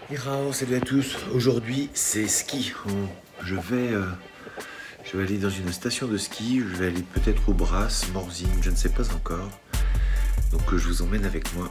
Hirao, salut à tous. Aujourd'hui, c'est ski. Je vais aller dans une station de ski. Je vais aller peut-être au Bras, Morzine, je ne sais pas encore. Donc, je vous emmène avec moi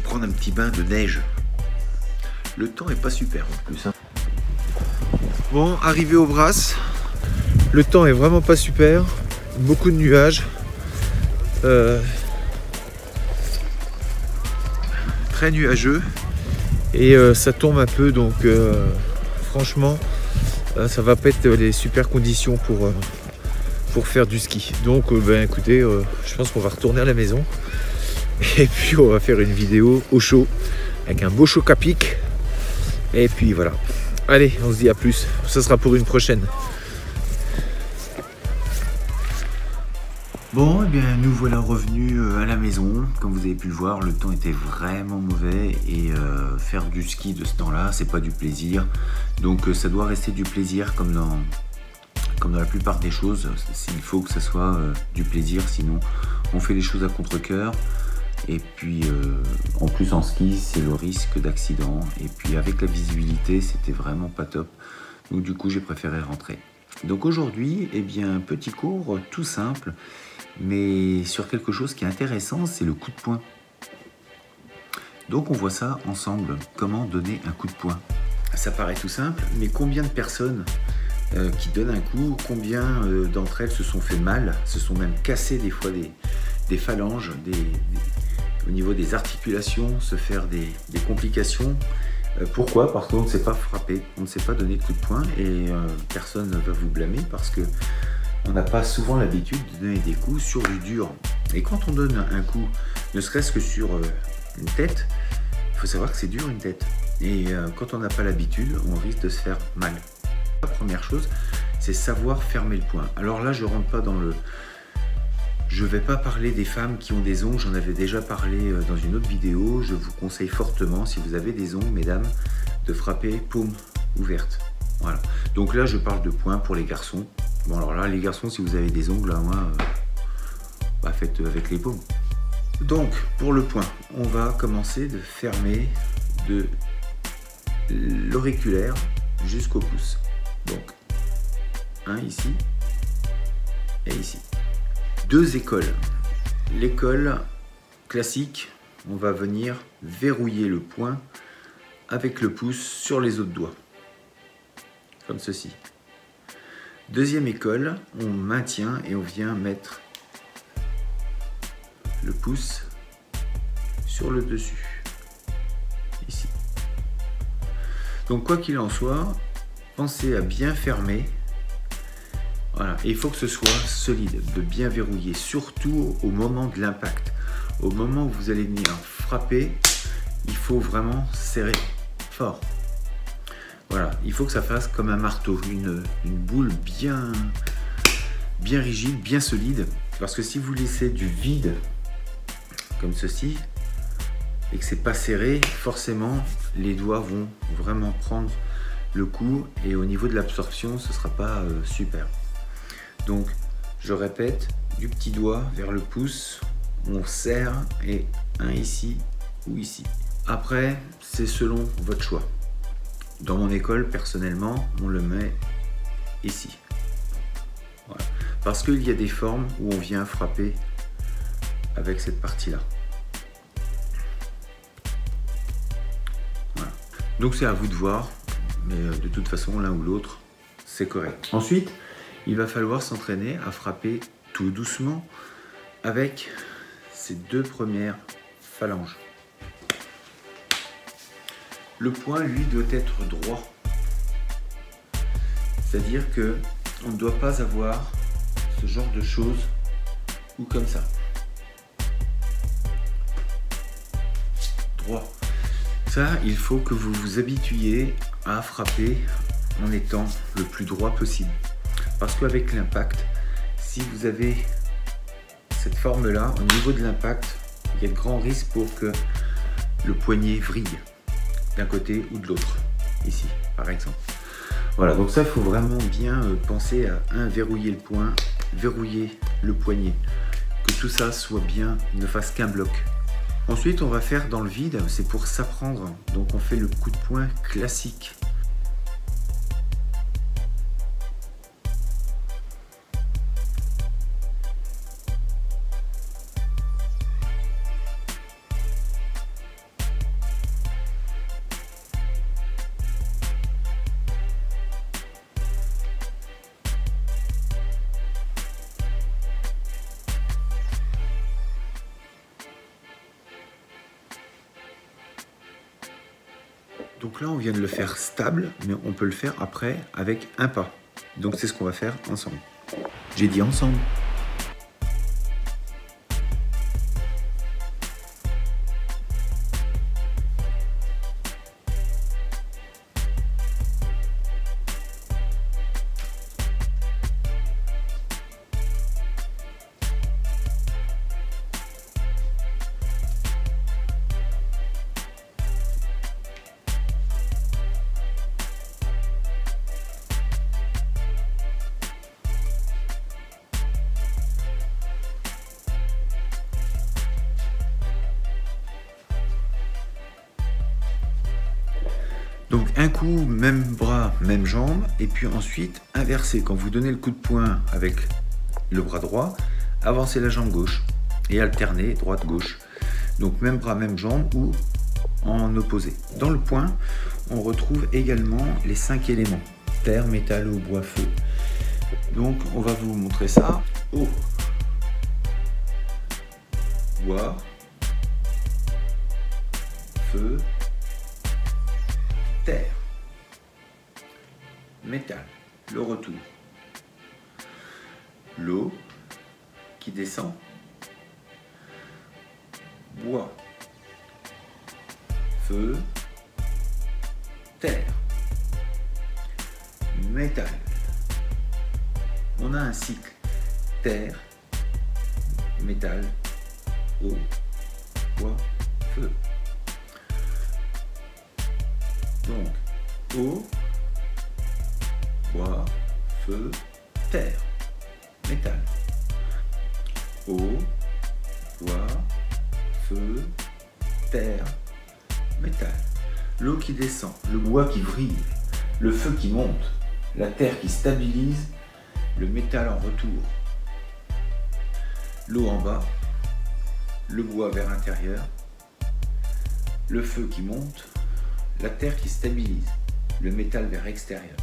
prendre un petit bain de neige. Le temps est pas super en plus. Hein. Bon, arrivé au Bras, le temps est vraiment pas super. Beaucoup de nuages. Très nuageux. Et ça tombe un peu, donc franchement, ça va pas être les super conditions pour faire du ski. Donc, écoutez, je pense qu'on va retourner à la maison. Et puis, on va faire une vidéo au chaud, avec un beau choc à pic. Et puis, voilà. Allez, on se dit à plus. Ça sera pour une prochaine. Bon, eh bien, nous voilà revenus à la maison. Comme vous avez pu le voir, le temps était vraiment mauvais et faire du ski de ce temps-là, c'est pas du plaisir. Donc, ça doit rester du plaisir comme dans la plupart des choses. Il faut que ça soit du plaisir, sinon on fait les choses à contre-cœur. Et puis, en plus en ski, c'est le risque d'accident. Et puis, avec la visibilité, c'était vraiment pas top. Donc, du coup, j'ai préféré rentrer. Donc, aujourd'hui, eh bien, petit cours tout simple. Mais sur quelque chose qui est intéressant, c'est le coup de poing. Donc on voit ça ensemble, comment donner un coup de poing. Ça paraît tout simple, mais combien de personnes qui donnent un coup, combien d'entre elles se sont fait mal, se sont même cassées des fois des phalanges, au niveau des articulations, se faire des complications. Pourquoi? Parce qu'on ne sait pas frapper, on ne sait pas donner de coup de poing et personne ne va vous blâmer parce que on n'a pas souvent l'habitude de donner des coups sur du dur. Et quand on donne un coup, ne serait-ce que sur une tête, il faut savoir que c'est dur une tête. Et quand on n'a pas l'habitude, on risque de se faire mal. La première chose, c'est savoir fermer le poing. Alors là, je ne rentre pas dans le... Je ne vais pas parler des femmes qui ont des ongles, j'en avais déjà parlé dans une autre vidéo. Je vous conseille fortement, si vous avez des ongles, mesdames, de frapper paume ouverte. Voilà. Donc là, je parle de poing pour les garçons. Bon alors là, les garçons, si vous avez des ongles, à moi, faites avec les paumes. Donc, pour le poing, on va commencer de fermer de l'auriculaire jusqu'au pouce. Donc, un ici et ici. Deux écoles. L'école classique, on va venir verrouiller le poing avec le pouce sur les autres doigts. Comme ceci. Deuxième école, on maintient et on vient mettre le pouce sur le dessus, ici. Donc quoi qu'il en soit, pensez à bien fermer. Voilà, et il faut que ce soit solide, de bien verrouiller, surtout au moment de l'impact. Au moment où vous allez venir frapper, il faut vraiment serrer fort. Voilà, il faut que ça fasse comme un marteau, une boule bien rigide, bien solide. Parce que si vous laissez du vide, comme ceci, et que c'est pas serré, forcément, les doigts vont vraiment prendre le coup. Et au niveau de l'absorption, ce sera pas super. Donc, je répète, du petit doigt vers le pouce, on serre, et un ici ou ici. Après, c'est selon votre choix. Dans mon école, personnellement, on le met ici. Voilà. Parce qu'il y a des formes où on vient frapper avec cette partie-là. Voilà. Donc c'est à vous de voir, mais de toute façon, l'un ou l'autre, c'est correct. Ensuite, il va falloir s'entraîner à frapper tout doucement avec ces deux premières phalanges. Le poing, lui, doit être droit. C'est-à-dire que on ne doit pas avoir ce genre de choses ou comme ça. Droit. Ça, il faut que vous vous habituiez à frapper en étant le plus droit possible. Parce qu'avec l'impact, si vous avez cette forme-là, au niveau de l'impact, il y a de grands risques pour que le poignet vrille d'un côté ou de l'autre, ici par exemple. Voilà, donc ça, il faut vraiment bien penser à verrouiller le poing, verrouiller le poignet, que tout ça soit bien, ne fasse qu'un bloc. Ensuite, on va faire dans le vide, c'est pour s'apprendre. Donc on fait le coup de poing classique. Donc là, on vient de le faire stable, mais on peut le faire après avec un pas. Donc c'est ce qu'on va faire ensemble. J'ai dit ensemble. Donc un coup, même bras, même jambe, et puis ensuite inverser. Quand vous donnez le coup de poing avec le bras droit, avancez la jambe gauche et alternez droite-gauche. Donc même bras, même jambe ou en opposé. Dans le poing, on retrouve également les 5 éléments. Terre, métal, eau, bois, feu. Donc on va vous montrer ça. Eau, bois, feu, terre, métal, le retour, l'eau qui descend, bois, feu, terre, métal. On a un cycle terre, métal, eau, bois, feu. Donc, eau, bois, feu, terre, métal. Eau, bois, feu, terre, métal. L'eau qui descend, le bois qui vrille, le feu qui monte, la terre qui stabilise, le métal en retour. L'eau en bas, le bois vers l'intérieur, le feu qui monte, la terre qui stabilise, le métal vers l'extérieur.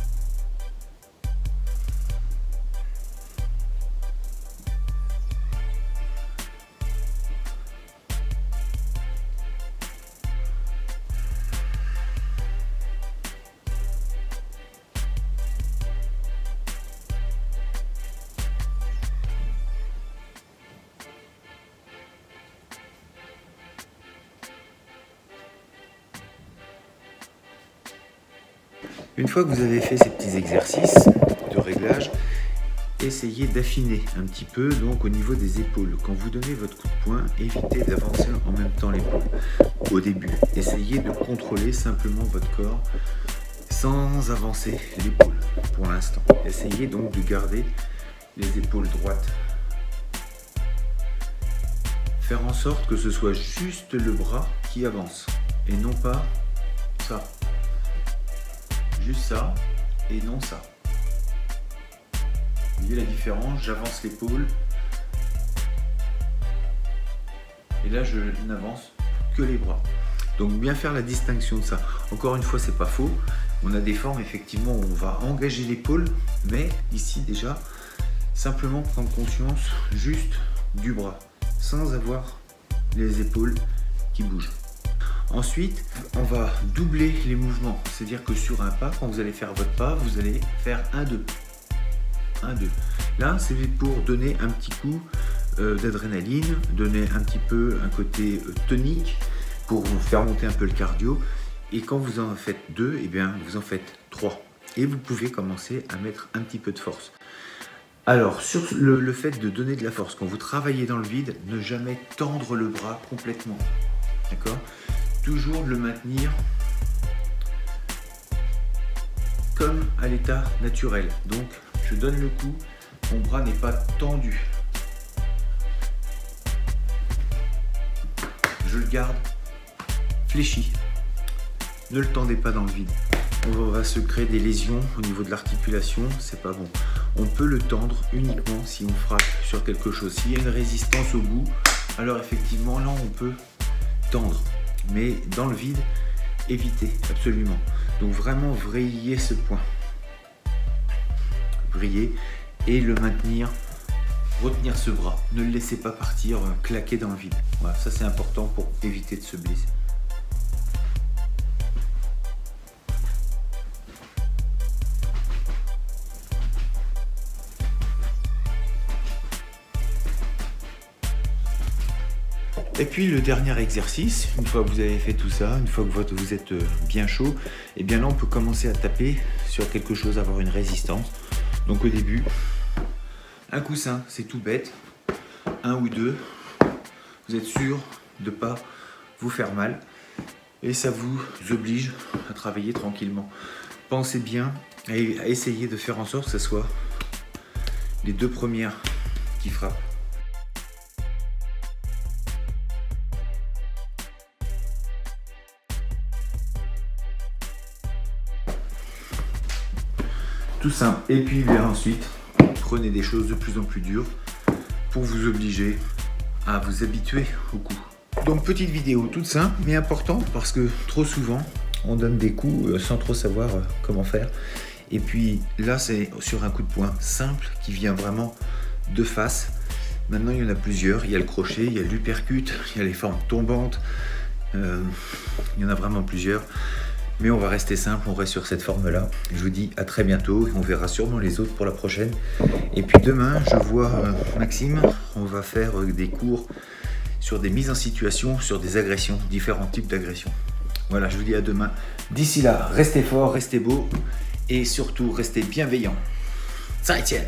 Une fois que vous avez fait ces petits exercices de réglage, essayez d'affiner un petit peu donc au niveau des épaules. Quand vous donnez votre coup de poing, évitez d'avancer en même temps l'épaule au début. Essayez de contrôler simplement votre corps sans avancer l'épaule pour l'instant. Essayez donc de garder les épaules droites. Faire en sorte que ce soit juste le bras qui avance et non pas ça. Juste ça et non ça. Vous voyez la différence? J'avance l'épaule et là je n'avance que les bras. Donc bien faire la distinction de ça. Encore une fois, c'est pas faux. On a des formes effectivement où on va engager l'épaule, mais ici déjà simplement prendre conscience juste du bras sans avoir les épaules qui bougent. Ensuite, on va doubler les mouvements, c'est-à-dire que sur un pas, quand vous allez faire votre pas, vous allez faire 1-2. 1-2. Là, c'est pour donner un petit coup d'adrénaline, donner un petit peu un côté tonique, pour vous faire monter un peu le cardio. Et quand vous en faites 2, eh bien, vous en faites 3. Et vous pouvez commencer à mettre un petit peu de force. Alors, sur le fait de donner de la force, quand vous travaillez dans le vide, ne jamais tendre le bras complètement. D'accord ? Toujours le maintenir comme à l'état naturel. Donc, je donne le coup, mon bras n'est pas tendu. je le garde fléchi. Ne le tendez pas dans le vide. On va se créer des lésions au niveau de l'articulation, c'est pas bon. On peut le tendre uniquement si on frappe sur quelque chose. S'il y a une résistance au bout, alors effectivement là on peut tendre. Mais dans le vide, évitez absolument. Donc vraiment vriller ce point. Vriller et le maintenir. Retenir ce bras. Ne le laissez pas partir claquer dans le vide. Voilà, ça c'est important pour éviter de se blesser. Et puis le dernier exercice, une fois que vous avez fait tout ça, une fois que vous êtes bien chaud, et bien là on peut commencer à taper sur quelque chose, avoir une résistance. Donc au début, un coussin, c'est tout bête, un ou deux, vous êtes sûr de ne pas vous faire mal et ça vous oblige à travailler tranquillement. Pensez bien à essayer de faire en sorte que ce soit les deux premières qui frappent. Tout simple. Et puis bien ensuite, prenez des choses de plus en plus dures pour vous obliger à vous habituer au coup. Donc petite vidéo toute simple mais importante parce que trop souvent on donne des coups sans trop savoir comment faire. Et puis là c'est sur un coup de poing simple qui vient vraiment de face. Maintenant il y en a plusieurs, il y a le crochet, il y a l'uppercut, il y a les formes tombantes, il y en a vraiment plusieurs. Mais on va rester simple, on reste sur cette forme-là. Je vous dis à très bientôt, on verra sûrement les autres pour la prochaine. Et puis demain, je vois Maxime, on va faire des cours sur des mises en situation, sur des agressions, différents types d'agressions. Voilà, je vous dis à demain. D'ici là, restez forts, restez beaux et surtout restez bienveillants. Ça Etienne.